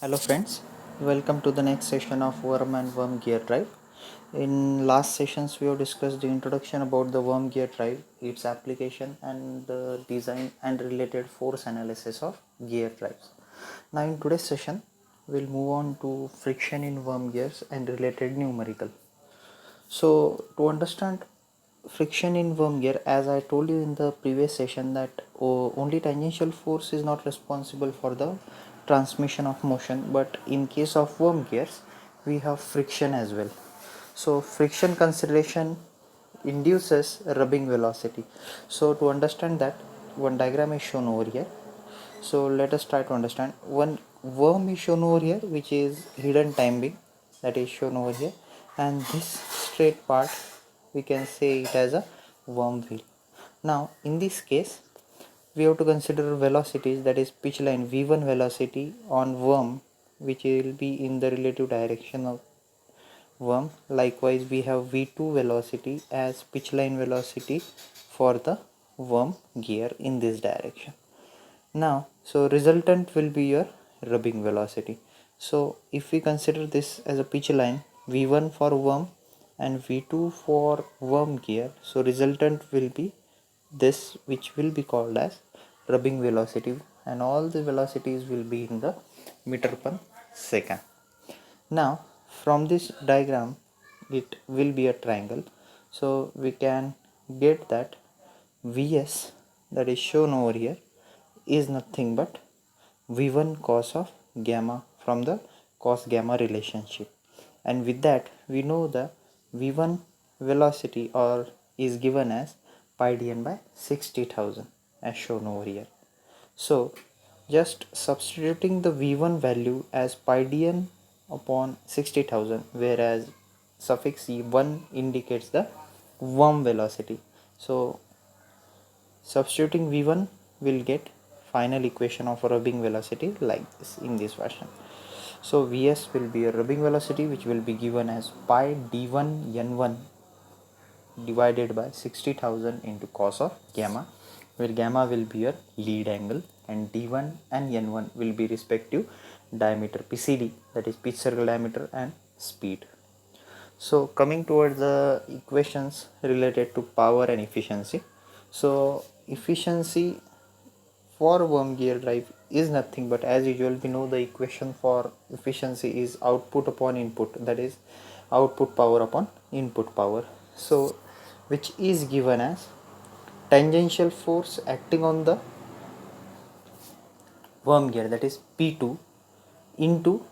Hello friends, welcome to the next session of worm and worm gear drive. In last sessions we have discussed the introduction about the worm gear drive, its application and the design and related force analysis of gear drives. Now in today's session we'll move on to friction in worm gears and related numerical. So to understand friction in worm gear, as I told you in the previous session that only tangential force is not responsible for the transmission of motion, but in case of worm gears we have friction as well. So friction consideration induces rubbing velocity. So to understand that, one diagram is shown over here. So let us try to understand. One worm is shown over here, which is hidden timing, that is shown over here, and this straight part we can say it as a worm wheel. Now in this case we have to consider velocities, that is pitch line v1 velocity on worm, which will be in the relative direction of worm. Likewise we have v2 velocity as pitch line velocity for the worm gear in this direction. Now so resultant will be your rubbing velocity. So if we consider this as a pitch line, v1 for worm and v2 for worm gear, so resultant will be this, which will be called as rubbing velocity, and all the velocities will be in the meter per second. Now from this diagram it will be a triangle, so we can get that Vs, that is shown over here, is nothing but V1 cos of gamma from the cos gamma relationship, and with that we know the V1 velocity or is given as pi dn by 60,000 as shown over here. So just substituting the V1 value as pi dn upon 60,000, whereas suffix e1 indicates the worm velocity. So substituting v1 will get final equation of rubbing velocity like this, in this fashion. So vs will be a rubbing velocity, which will be given as pi d1 n1 divided by 60,000 into cos of gamma, where gamma will be your lead angle and d1 and n1 will be respective diameter PCD, that is pitch circle diameter, and speed. So coming towards the equations related to power and efficiency. So efficiency for worm gear drive is nothing but, as usual, we know the equation for efficiency is output upon input, that is output power upon input power. So which is given as tangential force acting on the worm gear, that is P2, into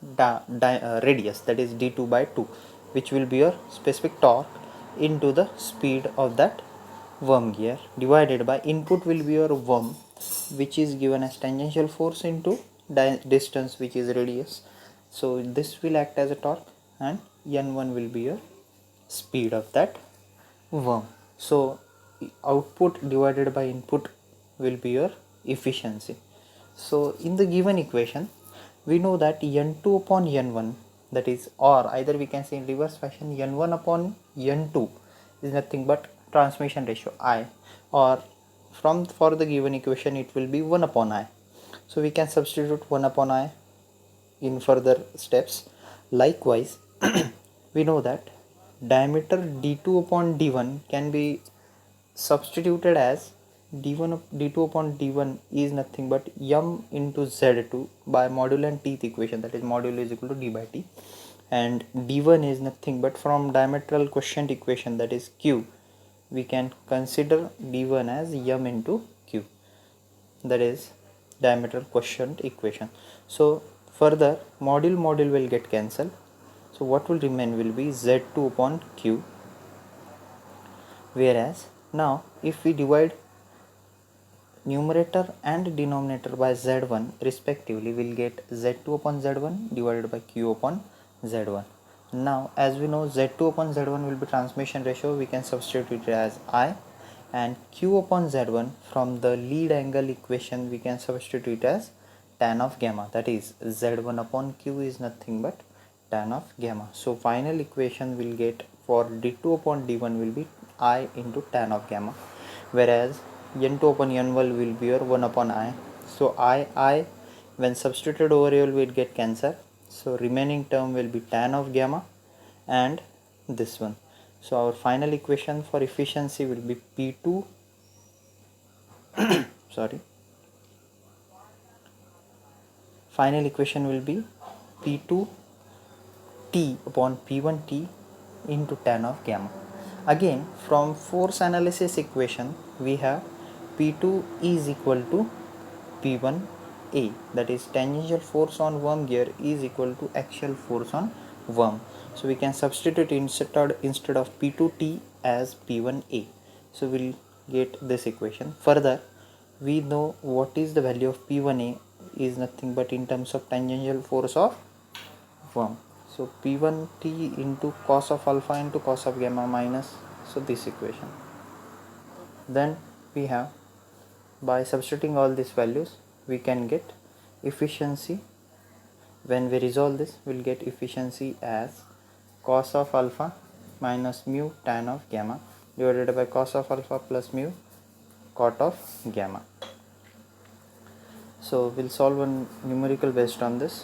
radius, that is d2 by 2, which will be your specific torque into the speed of that worm gear, divided by input will be your worm, which is given as tangential force into distance, which is radius. So this will act as a torque, and n1 will be your speed of that worm. So output divided by input will be your efficiency. So in the given equation we know that n2 upon n1, that is, or either we can say in reverse fashion, n1 upon n2 is nothing but transmission ratio I, or from for the given equation it will be 1 upon I. So we can substitute 1 upon I in further steps. Likewise we know that diameter d2 upon d1 can be substituted as d2 upon d1 is nothing but m into z2 by modulo and teeth equation, that is modulo is equal to d by t, and d1 is nothing but from diametral quotient equation, that is q, we can consider d1 as m into q, that is diametral quotient equation. So further module will get cancelled, so what will remain will be z2 upon q, whereas now if we divide numerator and denominator by z1 respectively, will get z2 upon z1 divided by q upon z1. Now as we know z2 upon z1 will be transmission ratio, we can substitute it as I, and q upon z1 from the lead angle equation we can substitute it as tan of gamma, that is z1 upon q is nothing but tan of gamma. So final equation will get for d2 upon d1 will be I into tan of gamma, whereas n2 upon n1 will be your 1 upon I. So I When substituted over here we'll get cancel, so remaining term will be tan of gamma and this one. So our final equation for efficiency will be P2 sorry, final equation will be P2 T upon P1 T into tan of gamma. Again, from force analysis equation we have P2 is equal to P1 A, that is tangential force on worm gear is equal to axial force on worm. So we can substitute instead of P2T as P1A. So we'll get this equation. Further, we know what is the value of P1A is nothing but in terms of tangential force of worm. So P1T into cos of alpha into cos of gamma minus, so this equation. Then we have, by substituting all these values we can get efficiency. When we resolve this we'll get efficiency as cos of alpha minus mu tan of gamma divided by cos of alpha plus mu cot of gamma. So we'll solve one numerical based on this,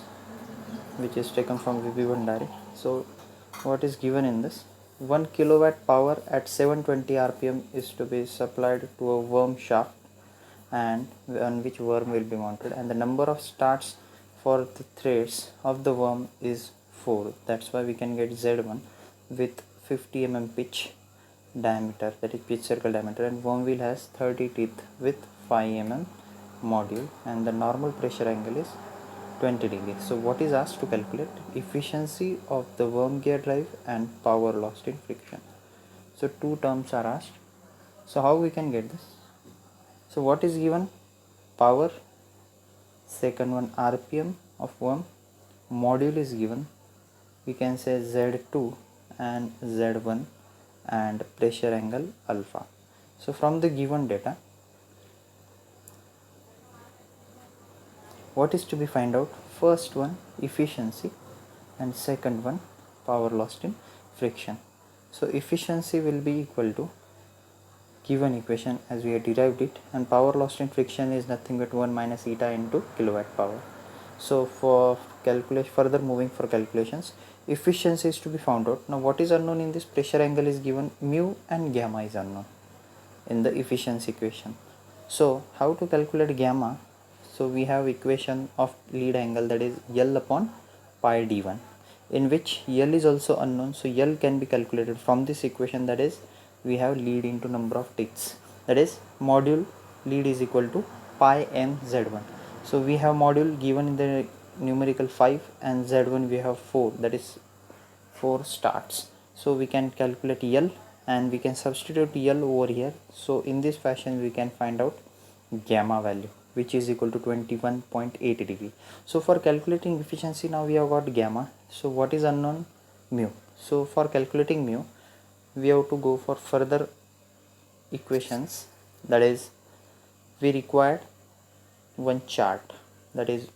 which is taken from VB Bhandari. So what is given in this, 1 kilowatt power at 720 rpm is to be supplied to a worm shaft and on which worm will be mounted, and the number of starts for the threads of the worm is 4. That's why we can get Z1 with 50 mm pitch diameter, that is pitch circle diameter, and worm wheel has 30 teeth with 5 mm module, and the normal pressure angle is 20 degrees. So what is asked to calculate efficiency of the worm gear drive and power lost in friction. So two terms are asked. So how we can get this? So what is given? Power, second one rpm of worm, module is given, we can say Z2 and Z1, and pressure angle alpha. So from the given data, what is to be find out? First one efficiency and second one power lost in friction. So efficiency will be equal to given equation as we have derived it, and power lost in friction is nothing but 1 minus eta into kilowatt power. So for calculation, further moving for calculations, efficiency is to be found out. Now what is unknown in this? Pressure angle is given, mu and gamma is unknown in the efficiency equation. So how to calculate gamma? So we have equation of lead angle, that is L upon pi d1, in which L is also unknown, so L can be calculated from this equation, that is we have lead into number of teeth, that is module lead is equal to pi m z1. So we have module given in the numerical 5 and z1 we have 4, that is 4 starts. So we can calculate L and we can substitute L over here. So in this fashion we can find out gamma value, which is equal to 21.8 degree. So for calculating efficiency, now we have got gamma. So what is unknown? Mu. So for calculating mu we have to go for further equations, that is we required one chart, that is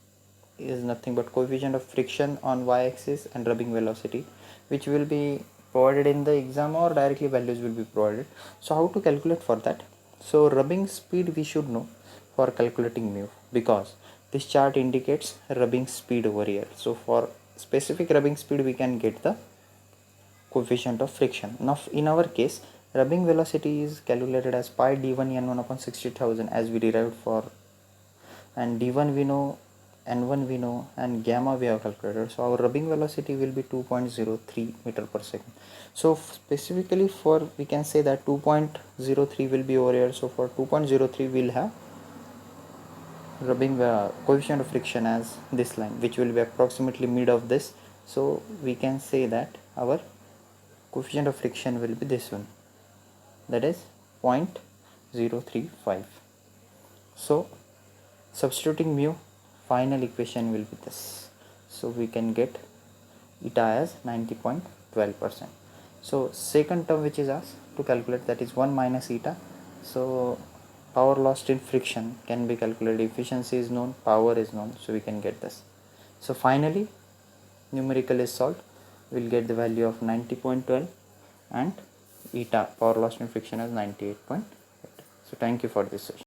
nothing but coefficient of friction on y-axis and rubbing velocity, which will be provided in the exam or directly values will be provided. So how to calculate for that? So rubbing speed we should know for calculating mu, because this chart indicates rubbing speed over here. So for specific rubbing speed we can get the coefficient of friction. Now in our case rubbing velocity is calculated as pi d1 n1 upon 60,000 as we derived for, and d1 we know, n1 we know, and gamma we have calculated. So our rubbing velocity will be 2.03 meter per second. So specifically for, we can say that 2.03 will be over here. So for 2.03 we'll have rubbing coefficient of friction as this line, which will be approximately mid of this. So we can say that our coefficient of friction will be this one, that is 0.035. So substituting mu, final equation will be this. So we can get eta as 90.12%. So second term which is asked to calculate, that is 1 minus eta. So power lost in friction can be calculated, efficiency is known, power is known, so we can get this. So finally numerical is solved, we will get the value of 90.12 and eta, power lost in friction, as 98.8. So thank you for this session.